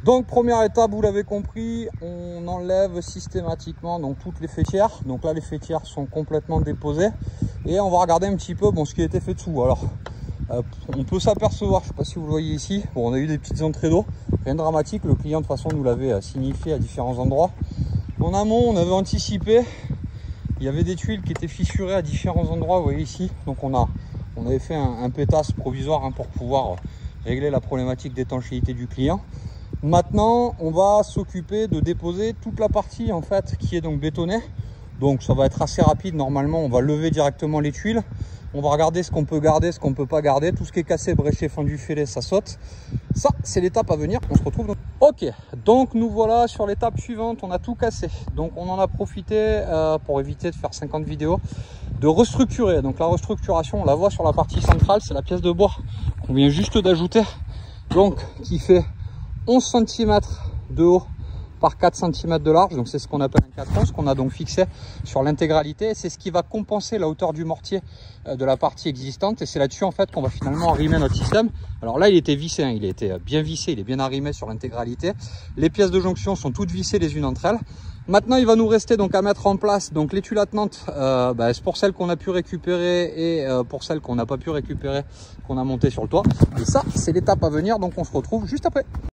Donc première étape, vous l'avez compris, on enlève systématiquement donc toutes les faîtières. Donc là les faîtières sont complètement déposées et on va regarder un petit peu ce qui a été fait dessous. Alors on peut s'apercevoir, je ne sais pas si vous le voyez ici, on a eu des petites entrées d'eau, rien de dramatique, le client de toute façon nous l'avait signifié à différents endroits. En amont on avait anticipé, il y avait des tuiles qui étaient fissurées à différents endroits, vous voyez ici, donc on avait fait un pétasse provisoire pour pouvoir régler la problématique d'étanchéité du client. Maintenant on va s'occuper de déposer toute la partie en fait qui est donc bétonnée, donc ça va être assez rapide. Normalement on va lever directement les tuiles, on va regarder ce qu'on peut garder, ce qu'on peut pas garder, tout ce qui est cassé, bréché, fendu, fêlé, ça saute. Ça c'est l'étape à venir, on se retrouve donc. Ok, donc nous voilà sur l'étape suivante, on a tout cassé, donc on en a profité pour éviter de faire 50 vidéos, de restructurer. Donc la restructuration on la voit sur la partie centrale, c'est la pièce de bois qu'on vient juste d'ajouter, donc qui fait 11 cm de haut par 4 cm de large, donc c'est ce qu'on appelle un 4-11 qu'on a donc fixé sur l'intégralité. C'est ce qui va compenser la hauteur du mortier de la partie existante, et c'est là-dessus en fait qu'on va finalement arrimer notre système. Alors là il était vissé, il a été bien vissé, il est bien arrimé sur l'intégralité. Les pièces de jonction sont toutes vissées les unes entre elles. Maintenant il va nous rester donc à mettre en place donc les tuiles attenantes pour celles qu'on a pu récupérer et pour celles qu'on n'a pas pu récupérer, qu'on a montées sur le toit. Et ça c'est l'étape à venir, donc on se retrouve juste après.